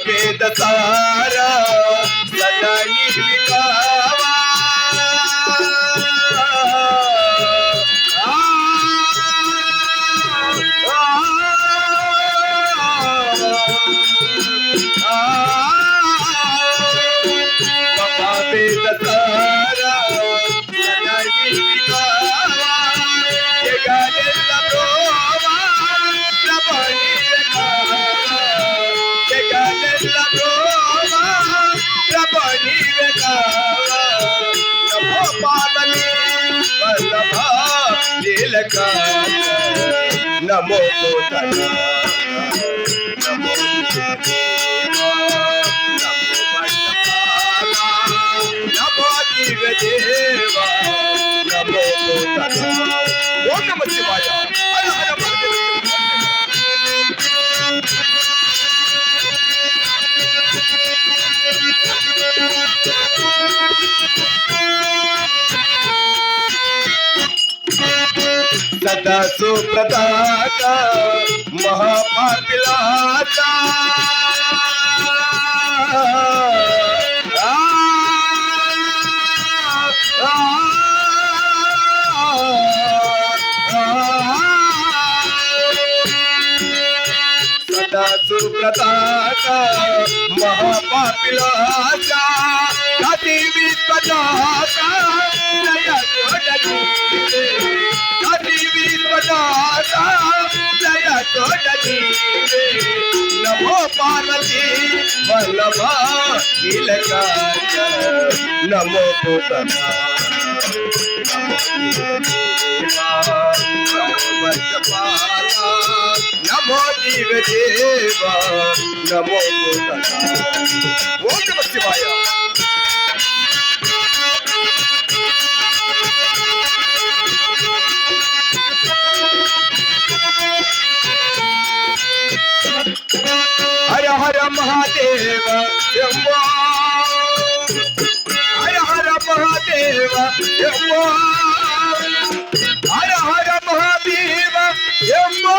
వేద సారా సదా నిర్వికావా వేద సారా సదా నిర్వికావా జగదెల్ల ప్రోవా ప్రభని జగదెల్ల ప్రోవా ప్రభని వెకావా నమో పార్వతీ వల్లభ నీలక నమో కోటన నమో దేవా నమో దేవా నమో కోటన ఓం నమః శివాయ హర హర సదా సుప్రతాత మహాపాపిలాత సదా సుప్రతాత మహాపాపిలాత గతి విశ్వదాత జయ జోడని జయ తోడని నమో పార్వతీ వల్లభ నీలకాయ నమో కోటన నమో జీవ దేవ నమో కోటన ఓం నమః శివాయ హర హర మహాదేవ శంభో హర హర మహాదేవ శంభో హర హర మహాదేవ శంభో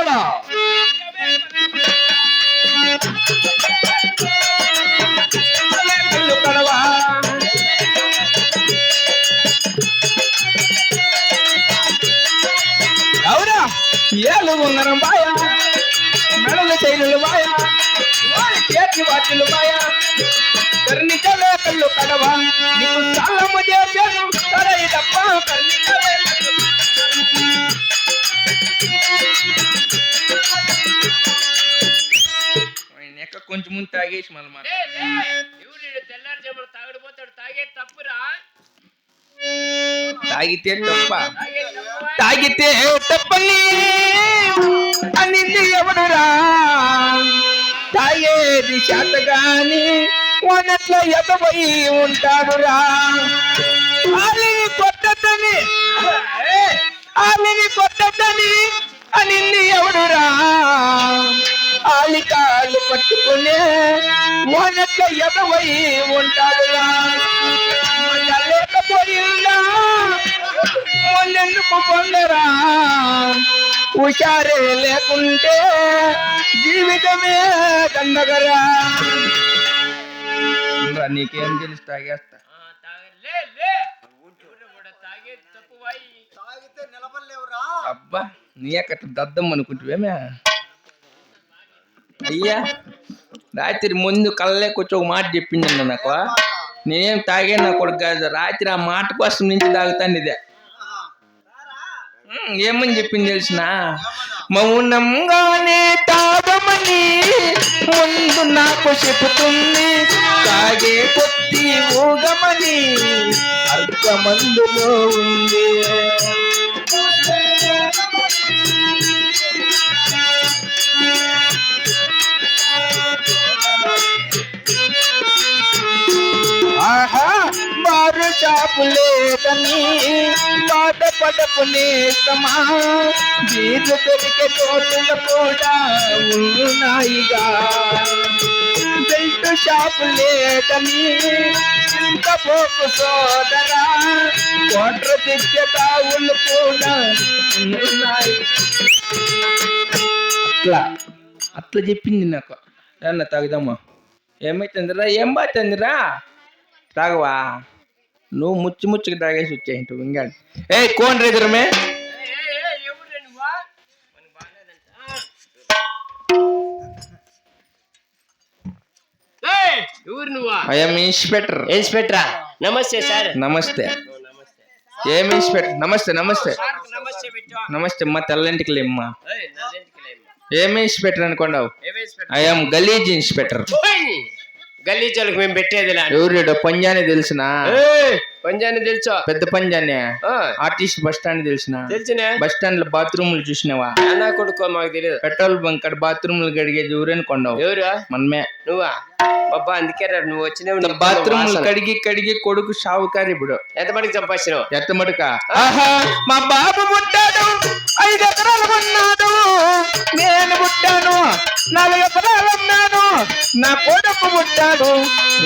కడవా కళ్ళు కడవా అవునా ఏళ్ళు ఉంగరం బాయ మెడలు చైనులు బాయ వారి చేతి వాటిలు బాయ కర్ణికలే కళ్ళు కడవా నీకు సాలము చేశాను సరై తప్ప కర్ణికలే కొంచెం ముందు తాగేసి మళ్ళీ తెల్లారి చెప్పుడు తాగడిపోతాడు. తాగే తప్పురా, తాగితే తప్ప తాగితే తప్పని అనింది ఎవడురా తాగేది చేతగాని వనట్ల ఎదబోయి ఉంటాడురా ఆలిని కొట్టద్దని అనింది ఎవడురా ఆలి కాళ్ళు పట్టుకునే వనట్ల ఎదబోయి ఉంటాడురా లేకపోయిందా మొన్నెందుకు పొందరా హుషారే లేకుంటే జీవితమే దండగరా నీకేం తెలుసు తాగేస్తా తాగేది తప్పు వాయి. తాగితే నిలబడలేవురా. అబ్బా నీ ఎక్కడ దద్దం అనుకుంటువేమే అయ్యా రాత్రి ముందు కళ్ళే కొంచెం ఒక మాట చెప్పింది నాకు నేనేం తాగే నా కొడుకు కాదు రాత్రి ఆ మాట కోసం నుంచి తాగుతాను ఇదే ఏమని చెప్పింది తెలిసిన మౌనంగానే తాగమని ముందు నాకు చెబుతుంది తాగే కొద్ది ఊగమని అర్థమందులో ఉంది ఆహా మారు చాపులేదని బాధపడకునేస్తమా వీరు దొరికే చోటులు కూడా ఉన్నాయిగా బెల్ట్ షాపు లేదని ఇంత పోకు సోదరా కోట్ర తెచ్చే తావులు కూడా ఉన్నాయి అట్లా చెప్పింది నాకు ఏమన్నా తాగుదామా ఏమైతుందిరా ఏం బాగుతుందిరా తాగవా నువ్వు ముచ్చుకి తాగేసి వచ్చాయి ఇంకా ఏ కోన్ రేదురమే ఎవరు నువ్వా? I'm inspector. ఇన్స్పెక్టరా? నమస్తే సార్. నమస్తే. ఏం ఇన్స్పెక్టర్? నమస్తే నమస్తే నమస్తే అమ్మా తెల్లంటికి లేమ్మా. ఏం ఇన్స్పెక్టర్ అనుకోండావు? ఐఎమ్ గలీజ్ ఇన్స్పెక్టర్. గల్లీచోళ్ళకి మేము పెట్టేది ఎవరు పంజాని తెలిసిన? పంజాని తెలుసు, పెద్ద పంజాని. ఆర్టిస్ట్ బస్ స్టాండ్ తెలిసిన? బస్ స్టాండ్ లో బాత్రూమ్లు చూసినావా? నా కొడుకో మాకు తెలియదు. పెట్రోల్ బంక్ అక్కడ బాత్రూమ్లు గడిగేది ఎవరనుకోండావు? ఎవరు? మనమే. నువ్వా? బాబా అందుకే నువ్వు వచ్చిన బాత్రూమ్ కడిగి కొడుకు షావుకారు. ఇప్పుడు ఎంత మటుకు సంపాదించినావు? ఎంత మటుక? మా బాబు పుట్టాడు 5 ఎకరాలు కొన్నాడు, నేను పుట్టాను 4 ఎకరాలు అన్నాను, నా కొడుకు పుట్టాడు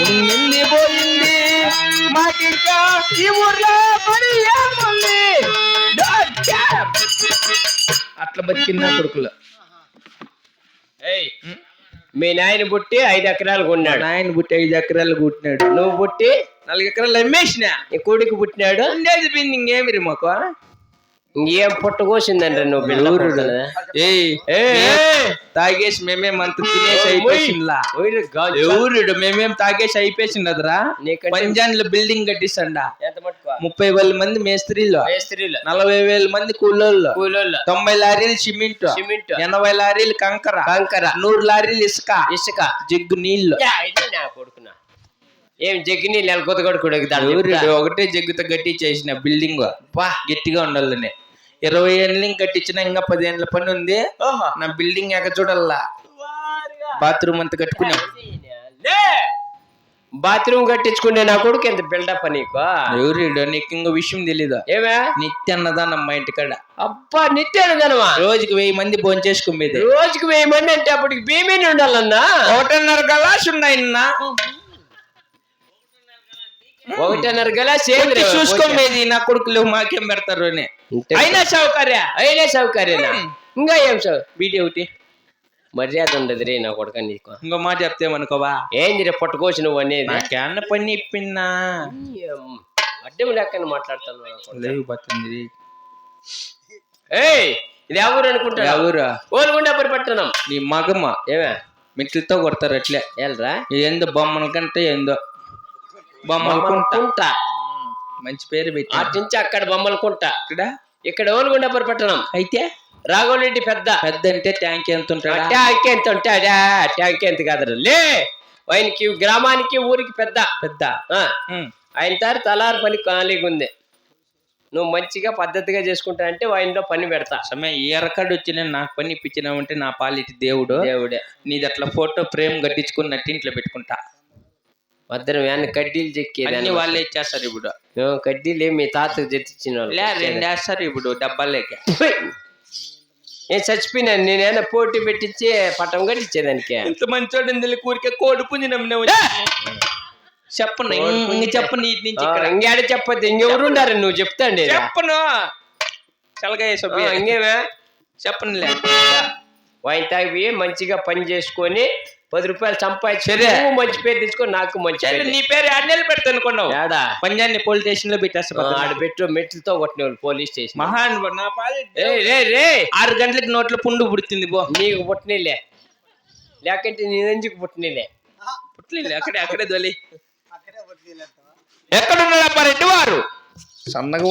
ఉండింది పోయింది మాకింకా ఈ ఊర్లో పని ఏముంది. అట్లా బతికింది నా కొడుకులు. మీ నాయన పుట్టి 5 ఎకరాలు కొన్నాడు. నాయన పుట్టి 5 ఎకరాలు పుట్టినాడు. నువ్వు పుట్టి 4 ఎకరాలు అమ్మేసిన. నీ కొడుకు పుట్టినాడు. ఉండేది పిండి ఇంకేమి రి మాకు. ఏం పుట్టకోసిందంటే నువ్వు తాగేసి మేమేమంత తినేసి అయిపోయిందిలా. ఎవరుడు మేమేం తాగేసి అయిపోయిందరా. పంజాన్లో బిల్డింగ్ కట్టిస్తాండా 30,000 మంది మేస్త్రీలు, 40,000 మంది కూలోళ్ళు, 90 లారీలు సిమెంట్, 80 లారీలు కంకర, 100 లారీలు ఇసుక, జగ్గు నీళ్లు. కొడుకున్నా ఏం జగ్గు నీళ్ళు కొత్తగొడుకు ఒకటే జగ్గుతో గట్టి చేసిన బిల్డింగ్ బా గట్టిగా ఉండాలని. 20 ఏళ్ళు కట్టించిన ఇంకా 10 ఏళ్ళ పని ఉంది. నా బిల్డింగ్ ఎక్క చూడల్లా. బాత్రూమ్ అంతా కట్టుకున్నా. బాత్రూమ్ కట్టించుకునే నా కొడుకు ఎంత బిల్డప్ నీకు. ఎవరు నీకు ఇంకో విషయం తెలీదు? ఏమే? నిత్య అన్నదానం మా ఇంటికాడ. అబ్బా నిత్య అన్నదానమా? రోజుకి 1000 మంది భోజనం చేసుకునేది. రోజుకి 1000 మంది అంటే అప్పటికి భీమేని ఉండాలన్నా. 1.5 గలాస్ ఉన్నాయన్నా. 1.5 గలాస్ చూసుకోమేది. నా కొడుకులు మాకేం పెడతారు అని. అయినా సౌకర్యనా ఇంకా ఏం సార్ బీటీ ఒకటి మర్యాద ఉండదు రే నా కొడుక నీకు ఇంకో మాట చెప్తేమనుకోవా ఏంది రే పట్టుకోవచ్చు నువ్వు అనేది నాకేమన్నా పని ఇప్పిన్నా అడ్డం లేకని మాట్లాడతాను లేవు బతుంది ఏయ్ ఇది ఎవరు అనుకుంటా ఎవరు ఓలుగుండా పరిపట్టణం నీ మగమ్మ ఏమే మెట్లతో కొడతారు అట్లే ఏల్రా ఏందో బొమ్మల కంటే ఏందో బొమ్మలు కుంట మంచి పేరు పెట్టి అటు నుంచి అక్కడ బొమ్మలు కుంట ఇక్కడ ఇక్కడ ఓలుగుండా పరిపట్టణం అయితే రాఘవరెడ్డి పెద్ద పెద్ద అంటే ట్యాంక్ ఎంత ఉంటాడా ట్యాంక్ ఎంత ఉంటాడా ట్యాంక్ ఎంత కాదు లే ఆయనకి గ్రామానికి ఊరికి పెద్ద పెద్ద ఆ, ఆయన తారు తలారు పని ఖాళీగా ఉంది నువ్వు మంచిగా పద్ధతిగా చేసుకుంటా అంటే ఆయనలో పని పెడతా సమయం ఏ రకాడు వచ్చి నాకు పని ఇప్పించినావంటే నా పాలిటి దేవుడు దేవుడే నీది అట్లా ఫోటో ఫ్రేమ్ కట్టించుకుని నట్టింట్లో పెట్టుకుంటా భద్రం ఏమన్నా కడ్డీలు చెక్కేది అన్ని వాళ్ళే ఇచ్చేస్తారు ఇప్పుడు కడ్డీలు మీ తాతకు తెచ్చిచ్చిన వాళ్ళు. లే రెండు వేస్తారు ఇప్పుడు డబ్బాలేక నేను చచ్చిపోయినాను నేనేనా పోటీ పెట్టించి పట్టం కట్టించేదానికి ఇంత మంచోడు కూరికే కోడి పుంజి నమ్మిన చెప్పను ఇంక చెప్పను నీటి నుంచి ఇక్కడ ఇంకేడ చెప్పద్దు ఇంకెవరు ఉండారు నువ్వు చెప్తాండి చెప్పను చల్లగా ఇంకేమే చెప్పనులే వాయిన్ తాగి మంచిగా పని చేసుకొని 10 రూపాయలు సంపాదించి సరే. నువ్వు మంచి పేరు తెచ్చుకో నాకు మంచి సరే పేరు. నీ పేరు అన్నెలు పెడతా అనుకున్నావు ఏడా పంజాన్ని పోలీస్ స్టేషన్ లో పెట్టేస్తా ఆడ పెట్టు మెట్లతో కొట్టిన వాళ్ళు పోలీస్ స్టేషన్ మహాన్ నా పాలి రే 6 గంటలకు నోట్లో పుండు పుడుతుంది బో నీకు పుట్టినలే లేకంటే నీ నంజుకు పుట్టినలే పుట్టలేదు అక్కడే దొలి అక్కడే వడ్డీలు అంటావా? ఎక్కడున్నాడు రెడ్డి వారు సన్నగా